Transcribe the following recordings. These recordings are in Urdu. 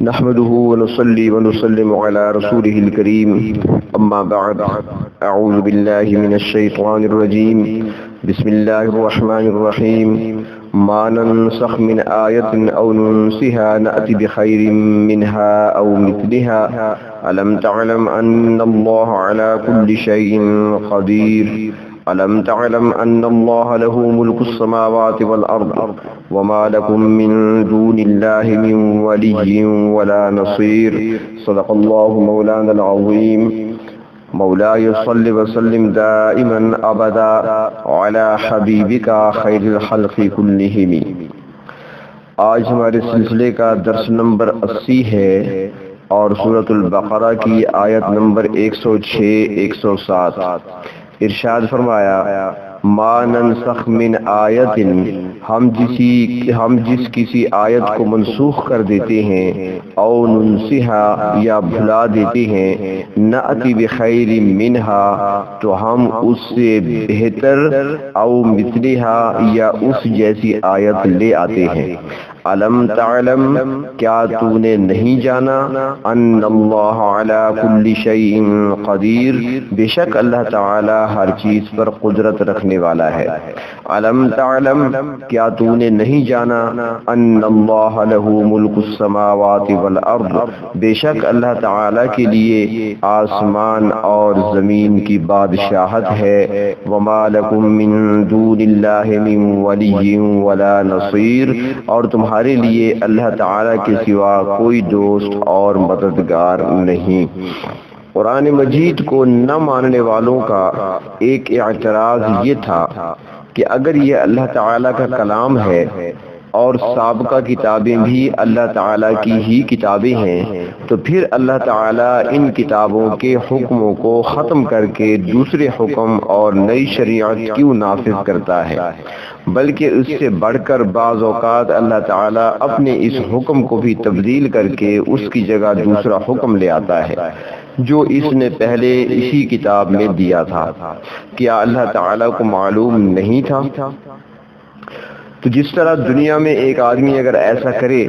نحمده ونصلي ونسلم على رسوله الكريم أما بعد أعوذ بالله من الشيطان الرجيم بسم الله الرحمن الرحيم ما ننسخ من آية أو ننسها نأتي بخير منها أو مثلها ألم تعلم أن الله على كل شيء قدير ألم تعلم أن الله له ملك السماوات والأرض وما لكم من دون الله من ولي ولا نصير صدق الله مولانا العظيم مولاي صل وسلم دائما أبدا على حبيبك خير الخلق كلهم۔ آج ہمارے سلسلے کا درس نمبر 80 ہے اور سورۃ البقرہ کی آیت نمبر 106-107۔ ارشاد فرمایا ما ننسخ من آیت، ہم جس کسی آیت کو منسوخ کر دیتے ہیں، او ننسها یا بھلا دیتے ہیں، نأتی بخیر منہا تو ہم اس سے بہتر، او مثلہا یا اس جیسی آیت لے آتے ہیں۔ علم تعلم کیا تو نے نہیں جانا، ان اللہ علی کل شیء قدیر بے شک اللہ تعالی ہر چیز پر قدرت رکھنے والا ہے۔ علم تعلم کیا تو نے نہیں جانا، ان اللہ لہ ملک السماوات والارض بے شک اللہ تعالی کے لیے آسمان اور زمین کی بادشاہت ہے۔ وما لکم من دون اللہ من ولی ولا نصیر، اور تمہارے لیے اللہ تعالی کے سوا کوئی دوست اور مددگار نہیں۔ قرآن مجید کو نہ ماننے والوں کا ایک اعتراض یہ تھا کہ اگر یہ اللہ تعالی کا کلام ہے اور سابقہ کتابیں بھی اللہ تعالی کی ہی کتابیں ہیں، تو پھر اللہ تعالی ان کتابوں کے حکموں کو ختم کر کے دوسرے حکم اور نئی شریعت کیوں نافذ کرتا ہے؟ بلکہ اس سے بڑھ کر بعض اوقات اللہ تعالیٰ اپنے اس حکم کو بھی تبدیل کر کے اس کی جگہ دوسرا حکم لے آتا ہے جو اس نے پہلے اسی کتاب میں دیا تھا۔ کیا اللہ تعالیٰ کو معلوم نہیں تھا؟ تو جس طرح دنیا میں ایک آدمی اگر ایسا کرے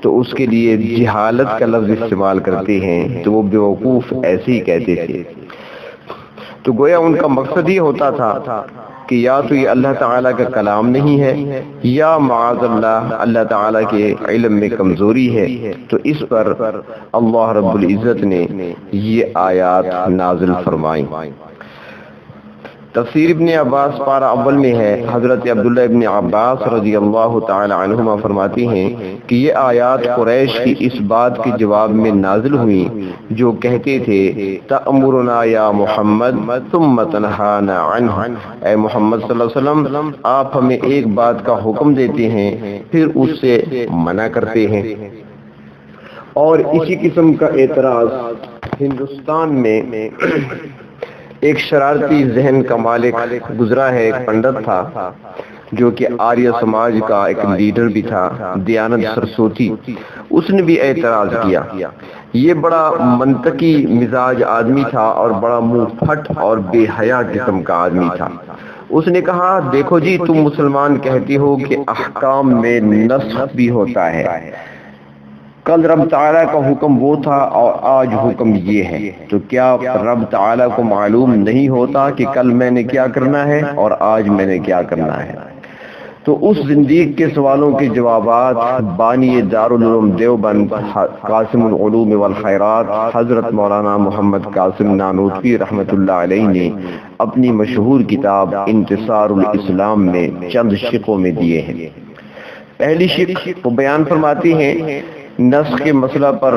تو اس کے لیے جہالت کا لفظ استعمال کرتے ہیں، تو وہ بیوقوف ایسے ہی کہتے تھے۔ تو گویا ان کا مقصد یہ ہوتا تھا کہ یا تو یہ اللہ تعالیٰ کا کلام نہیں ہے، یا معاذ اللہ تعالیٰ کے علم میں کمزوری ہے۔ تو اس پر اللہ رب العزت نے یہ آیات نازل فرمائیں۔ تفسیر ابن عباس پارہ اول میں ہے، حضرت عبداللہ ابن عباس رضی اللہ تعالی عنہما فرماتے ہیں کہ یہ آیات قریش کی اس بات کے جواب میں نازل ہوئی جو کہتے تھے تأمرنا یا محمد ثم تنہانا عنہ، اے محمد صلی اللہ علیہ وسلم آپ ہمیں ایک بات کا حکم دیتے ہیں پھر اس سے منع کرتے ہیں۔ اور اسی قسم کا اعتراض ہندوستان میں ایک شرارتی ذہن کا مالک گزرا ہے، ایک پنڈت تھا جو کہ آریہ سماج کا ایک لیڈر بھی تھا، دیانت سرسوتی۔ اس نے بھی اعتراض کیا۔ یہ بڑا منطقی مزاج آدمی تھا اور بڑا منہ پھٹ اور بے حیا قسم کا آدمی تھا۔ اس نے کہا دیکھو جی، تم مسلمان کہتے ہو کہ احکام میں نسخ بھی ہوتا ہے، کل رب تعالیٰ کا حکم وہ تھا اور آج حکم یہ ہے، تو کیا رب تعالیٰ کو معلوم نہیں ہوتا کہ کل میں نے کیا کرنا ہے اور آج میں نے کیا کرنا ہے؟ تو اس زندیق کے سوالوں کے جوابات بانی دارالعلوم دیوبند قاسم العلوم والخیرات حضرت مولانا محمد قاسم نانوتوی رحمۃ اللہ علیہ نے اپنی مشہور کتاب انتصار الاسلام میں چند شقوں میں دیے ہیں۔ پہلی شق وہ بیان فرماتے ہیں نسخ کے مسئلہ پر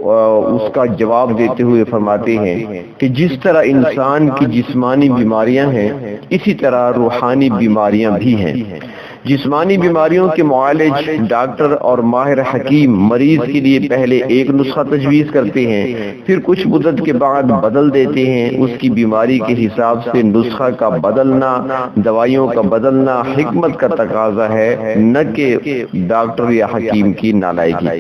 اس کا جواب دیتے ہوئے فرماتے ہیں کہ جس طرح انسان کی جسمانی بیماریاں ہیں اسی طرح روحانی بیماریاں بھی ہیں۔ جسمانی بیماریوں کے معالج ڈاکٹر اور ماہر حکیم مریض کے لیے پہلے ایک نسخہ تجویز کرتے ہیں، پھر کچھ مدت کے بعد بدل دیتے ہیں۔ اس کی بیماری کے حساب سے نسخہ کا بدلنا، دوائیوں کا بدلنا حکمت کا تقاضا ہے، نہ کہ ڈاکٹر یا حکیم کی نالائکی۔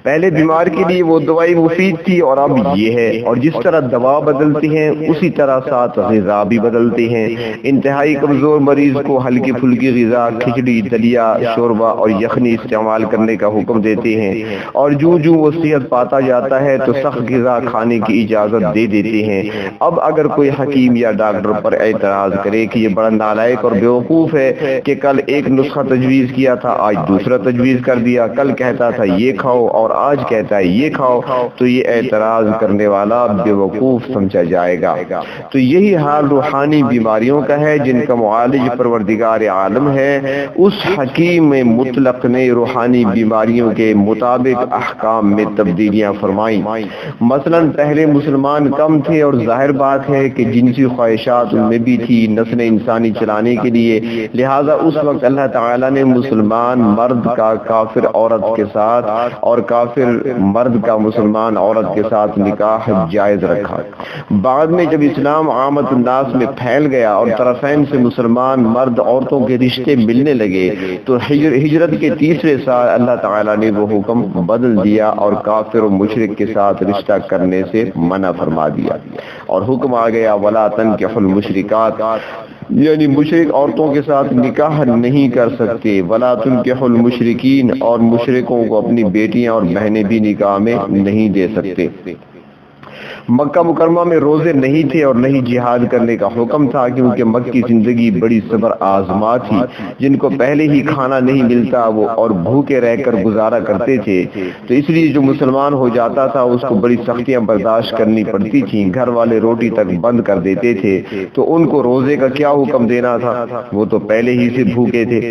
پہلے بیمار کے لیے وہ دوائی مفید تھی اور اب یہ ہے، اور جس طرح دوا بدلتی ہیں اسی طرح ساتھ غذا بھی بدلتی ہیں۔ انتہائی کمزور مریض کو ہلکی پھلکی غذا، کھچڑی، دلیا، شوربہ اور یخنی استعمال کرنے کا حکم دیتے ہیں، اور جو وہ صحت پاتا جاتا ہے تو سخت غذا کھانے کی اجازت دے دیتے ہیں۔ اب اگر کوئی حکیم یا ڈاکٹر پر اعتراض کرے کہ یہ بڑا نالائق اور بیوقوف ہے کہ کل ایک نسخہ تجویز کیا تھا، آج دوسرا تجویز کر دیا، کل کہتا تھا یہ کھاؤ اور آج کہتا ہے یہ کھاؤ، تو یہ اعتراض کرنے والا بیوقوف سمجھا جائے گا۔ تو یہی حال روحانی بیماریوں کا ہے جن کا معالج پروردگار عالم ہے۔ اس حکیم مطلق نے روحانی بیماریوں کے مطابق احکام میں تبدیلیاں فرمائیں۔ مثلا پہلے مسلمان کم تھے اور ظاہر بات ہے کہ جنسی خواہشات ان میں بھی تھی نسل انسانی چلانے کے لیے، لہذا اس وقت اللہ تعالیٰ نے مسلمان مرد کا کافر عورت کے ساتھ اور کافر مرد کا مسلمان عورت کے ساتھ نکاح جائز رکھا۔ بعد میں جب اسلام عامت الناس میں پھیل گیا اور طرفین سے مسلمان مرد عورتوں کے رشتے ملنے لگے تو ہجرت کے تیسرے سال اللہ تعالیٰ نے وہ حکم بدل دیا اور کافر و مشرک کے ساتھ رشتہ کرنے سے منع فرما دیا، اور حکم آ گیا وَلَا تَنكِحُوا الْمُشْرِكَاتِ، یعنی مشرک عورتوں کے ساتھ نکاح نہیں کر سکتے۔ وَلَا تُنكِحُوا الْمُشْرِكِينَ، اور مشرکوں کو اپنی بیٹیاں اور بہنیں بھی نکاح میں نہیں دے سکتے۔ مکہ مکرمہ میں روزے نہیں تھے اور نہیں جہاد کرنے کا حکم تھا، کیونکہ مکہ کی زندگی بڑی صبر آزما تھی۔ جن کو پہلے ہی کھانا نہیں ملتا وہ اور بھوکے رہ کر گزارا کرتے تھے، تو اس لیے جو مسلمان ہو جاتا تھا اس کو بڑی سختیاں برداشت کرنی پڑتی تھیں۔ گھر والے روٹی تک بند کر دیتے تھے تو ان کو روزے کا کیا حکم دینا تھا، وہ تو پہلے ہی سے بھوکے تھے۔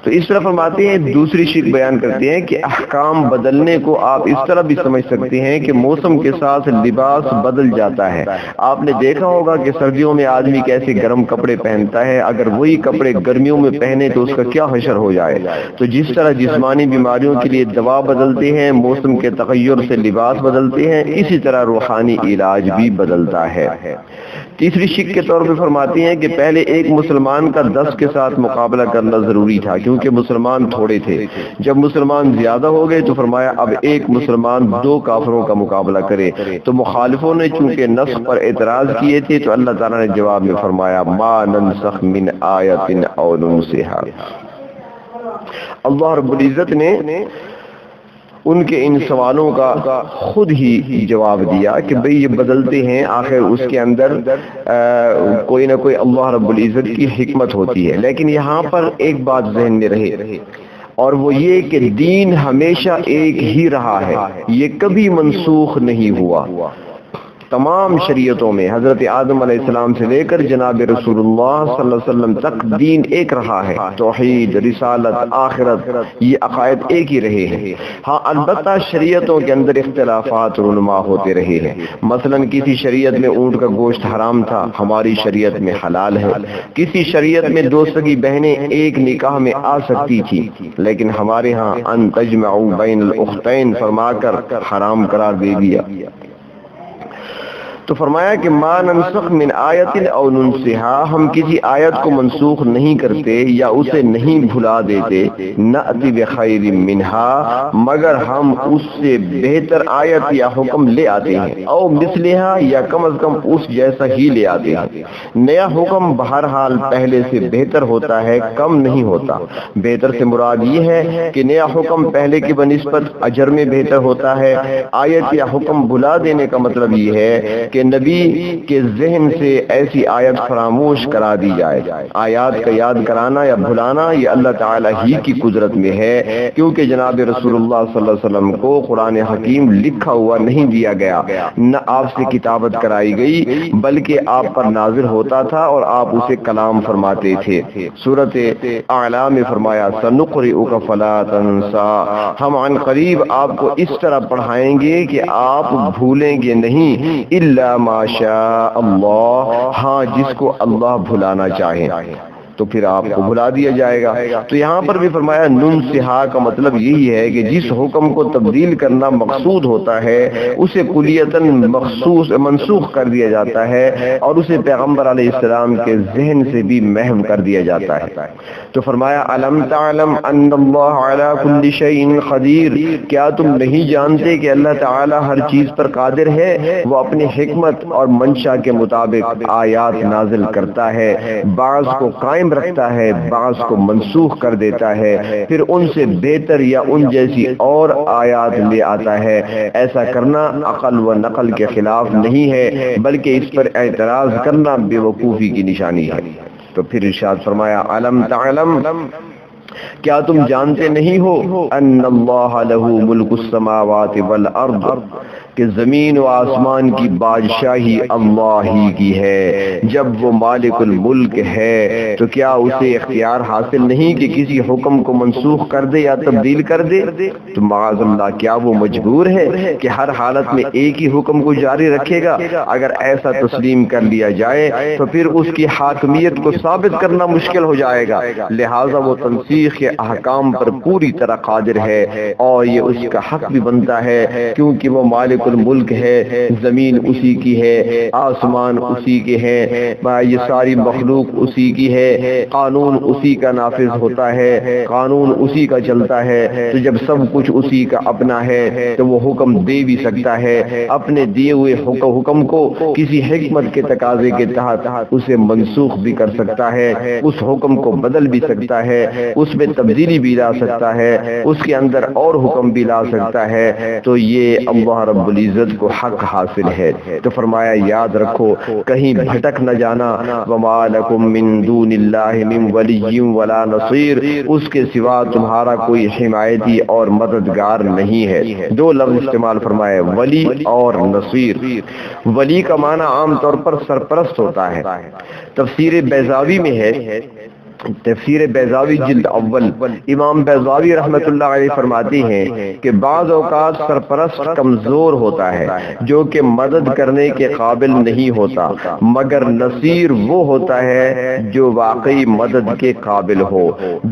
تو اس طرح فرماتے ہیں، دوسری شک بیان کرتے ہیں کہ احکام بدلنے کو آپ اس طرح بھی سمجھ سکتے ہیں کہ موسم کے ساتھ لباس بدل جاتا ہے۔ آپ نے دیکھا ہوگا کہ سردیوں میں آدمی کیسے گرم کپڑے پہنتا ہے، اگر وہی کپڑے گرمیوں میں پہنے تو اس کا کیا حشر ہو جائے۔ تو جس طرح جسمانی بیماریوں کے لیے دوا بدلتے ہیں، موسم کے تغیر سے لباس بدلتے ہیں، اسی طرح روحانی علاج بھی بدلتا ہے۔ تیسری شک کے طور پہ فرماتے ہیں کہ پہلے ایک مسلمان کا 10 کے ساتھ مقابلہ کرنا ضروری تھا، کیونکہ مسلمان تھوڑے تھے۔ جب مسلمان زیادہ ہو گئے تو فرمایا اب ایک مسلمان 2 کافروں کا مقابلہ کرے۔ تو مخالفوں نے چونکہ نسخ پر اعتراض کیے تھے تو اللہ تعالیٰ نے جواب میں فرمایا ما ننسخ من آیت او ننسها۔ اللہ رب العزت نے ان کے ان سوالوں کا خود ہی جواب دیا کہ بھئی یہ بدلتے ہیں، آخر اس کے اندر کوئی نہ کوئی اللہ رب العزت کی حکمت ہوتی ہے۔ لیکن یہاں پر ایک بات ذہن میں رہے، اور وہ یہ کہ دین ہمیشہ ایک ہی رہا ہے، یہ کبھی منسوخ نہیں ہوا۔ تمام شریعتوں میں حضرت آدم علیہ السلام سے لے کر جناب رسول اللہ صلی اللہ علیہ وسلم تک دین ایک رہا ہے۔ توحید، رسالت، آخرت، یہ عقائد ایک ہی رہے ہیں۔ ہاں البتہ شریعتوں کے اندر اختلافات رونما ہوتے رہے ہیں۔ مثلا کسی شریعت میں اونٹ کا گوشت حرام تھا، ہماری شریعت میں حلال ہے۔ کسی شریعت میں 2 سگی بہنیں ایک نکاح میں آ سکتی تھی، لیکن ہمارے ہاں ان تجمعوا بین الاختین فرما کر حرام قرار دے دیا۔ تو فرمایا کہ ما ننسخ من آیت او ننسها، ہم کسی آیت کو منسوخ نہیں کرتے یا اسے نہیں بھلا دیتے، نأتی بخیر منها، مگر ہم اس سے بہتر آیت یا حکم لے آتے ہیں، او مثلها، یا کم از کم اس جیسا ہی لے آتے ہیں۔ نیا حکم بہرحال پہلے سے بہتر ہوتا ہے، کم نہیں ہوتا۔ بہتر سے مراد یہ ہے کہ نیا حکم پہلے کی بنسبت اجر میں بہتر ہوتا ہے۔ آیت یا حکم بھلا دینے کا مطلب یہ ہے کہ نبی کے ذہن سے ایسی آیت فراموش کرا دی جائے۔ آیات کا یاد کرانا یا بھلانا یہ اللہ تعالیٰ ہی کی قدرت میں ہے، کیونکہ جناب رسول اللہ صلی اللہ علیہ وسلم کو قرآن حکیم لکھا ہوا نہیں دیا گیا، نہ آپ سے کتابت کرائی گئی، بلکہ آپ پر نازل ہوتا تھا اور آپ اسے کلام فرماتے تھے۔ سورۃ اعلیٰ میں فرمایا سنقرئک فلا تنسى، ہم عن قریب آپ کو اس طرح پڑھائیں گے کہ آپ بھولیں گے نہیں، الا ما شاء اللہ، ہاں جس کو اللہ بھلانا چاہے۔ تو پھر آپ کو بھلا دیا جائے گا۔ تو یہاں پر بھی فرمایا ننسہا کا مطلب یہی ہے کہ جس حکم کو تبدیل کرنا مقصود ہوتا ہے اسے کلیتاً منسوخ کر دیا جاتا ہے اور اسے پیغمبر علیہ السلام کے ذہن سے بھی محو کر دیا جاتا ہے۔ تو فرمایا الم تعلم ان اللہ علی کل شیء قدیر، کیا تم نہیں جانتے کہ اللہ تعالی ہر چیز پر قادر ہے؟ وہ اپنی حکمت اور منشا کے مطابق آیات نازل کرتا ہے، بعض کو قائم رکھتا ہے، بعض کو منسوخ کر دیتا ہے، پھر ان سے بہتر یا ان جیسی اور آیات لے آتا ہے۔ ایسا کرنا عقل و نقل کے خلاف نہیں ہے بلکہ اس پر اعتراض کرنا بے وقوفی کی نشانی ہے۔ تو پھر ارشاد فرمایا علم تعلم، کیا تم جانتے نہیں ہو ان اللہ لہ ملک السماوات والارض، کہ زمین و آسمان کی بادشاہی اللہ ہی کی ہے۔ جب وہ مالک الملک ہے تو کیا اسے اختیار حاصل نہیں کہ کسی حکم کو منسوخ کر دے یا تبدیل کر دے؟ تو معاذ اللہ کیا وہ مجبور ہے کہ ہر حالت میں ایک ہی حکم کو جاری رکھے گا؟ اگر ایسا تسلیم کر لیا جائے تو پھر اس کی حاکمیت کو ثابت کرنا مشکل ہو جائے گا، لہٰذا وہ تنسیخ کے احکام پر پوری طرح قادر ہے اور یہ اس کا حق بھی بنتا ہے، کیونکہ وہ مالک الملک ہے، زمین اسی کی ہے، آسمان اسی کے ہیں، یہ ساری مخلوق اسی کی ہے، قانون اسی کا نافذ ہوتا ہے، قانون اسی کا چلتا ہے۔ تو جب سب کچھ اسی کا اپنا ہے تو وہ حکم دے بھی سکتا ہے، اپنے دیے ہوئے حکم کو کسی حکمت کے تقاضے کے تحت اسے منسوخ بھی کر سکتا ہے، اس حکم کو بدل بھی سکتا ہے، اس میں تبدیلی بھی لا سکتا ہے، اس کے اندر اور حکم بھی لا سکتا ہے۔ تو یہ اللہ رب العزت کو حق حاصل ہے۔ تو فرمایا یاد رکھو کہیں بھٹک نہ جانا، وما لکم من دون اللہ من ولی ولا نصیر، اس کے سوا تمہارا کوئی حمایتی اور مددگار نہیں ہے۔ دو لفظ استعمال فرمائے، ولی اور نصیر۔ ولی کا معنی عام طور پر سرپرست ہوتا ہے۔ تفسیر بیضاوی میں ہے، تفسیر بیضاوی جلد اول، امام بیضاوی رحمت اللہ علیہ فرماتے ہیں کہ بعض اوقات سرپرست کمزور ہوتا ہے جو کہ مدد کرنے کے قابل نہیں ہوتا، مگر نصیر وہ ہوتا ہے جو واقعی مدد کے قابل ہو۔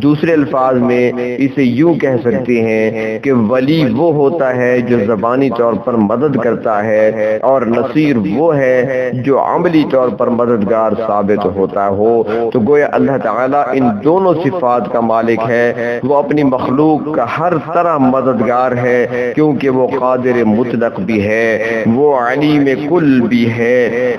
دوسرے الفاظ میں اسے یوں کہہ سکتے ہیں کہ ولی وہ ہوتا ہے جو زبانی طور پر مدد کرتا ہے اور نصیر وہ ہے جو عملی طور پر مددگار ثابت ہوتا ہو۔ تو گویا اللہ تعالی ان دونوں صفات کا مالک ہے، وہ اپنی مخلوق کا ہر طرح مددگار ہے، کیونکہ وہ قادر مطلق بھی ہے، وہ علیم کل بھی ہے،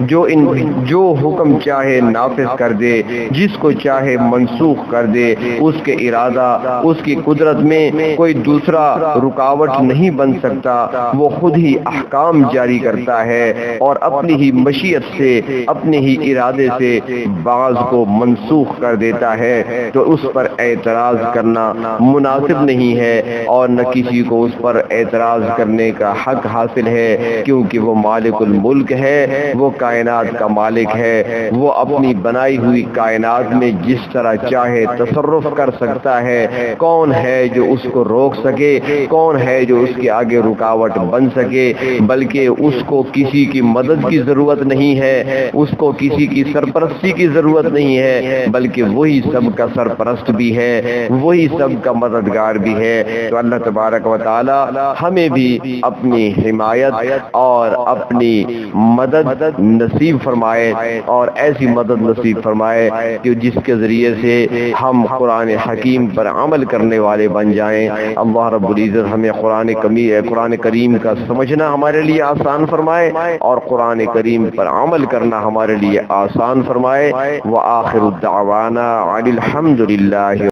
جو حکم چاہے نافذ کر دے، جس کو چاہے منسوخ کر دے، اس کے ارادہ، اس کی قدرت میں کوئی دوسرا رکاوٹ نہیں بن سکتا، وہ خود ہی احکام جاری کرتا ہے اور اپنی ہی مشیت سے، اپنے ہی ارادے سے بعض کو منسوخ کر دیتا ہے۔ تو اس پر اعتراض کرنا مناسب نہیں ہے اور نہ کسی کو اس پر اعتراض کرنے کا حق حاصل ہے، کیونکہ وہ مالک الملک ہے، وہ کائنات کا مالک ہے، وہ اپنی بنائی ہوئی کائنات میں جس طرح چاہے تصرف کر سکتا ہے۔ کون ہے جو اس کو روک سکے؟ کون ہے جو اس کے آگے رکاوٹ بن سکے؟ بلکہ اس کو کسی کی مدد کی ضرورت نہیں ہے، اس کو کسی کی سرپرستی کی ضرورت نہیں ہے، بلکہ وہی سب کا سرپرست بھی ہے، وہی سب کا مددگار بھی ہے۔ تو اللہ تبارک و تعالی ہمیں بھی اپنی حمایت اور اپنی مدد نصیب فرمائے اور ایسی مدد نصیب فرمائے کہ جس کے ذریعے سے ہم قرآن حکیم پر عمل کرنے والے بن جائیں۔ اللہ رب العزت ہمیں قرآن کریم کا سمجھنا ہمارے لیے آسان فرمائے اور قرآن کریم پر عمل کرنا ہمارے لیے آسان فرمائے۔ وآخر الدعوانا الحمد للہ۔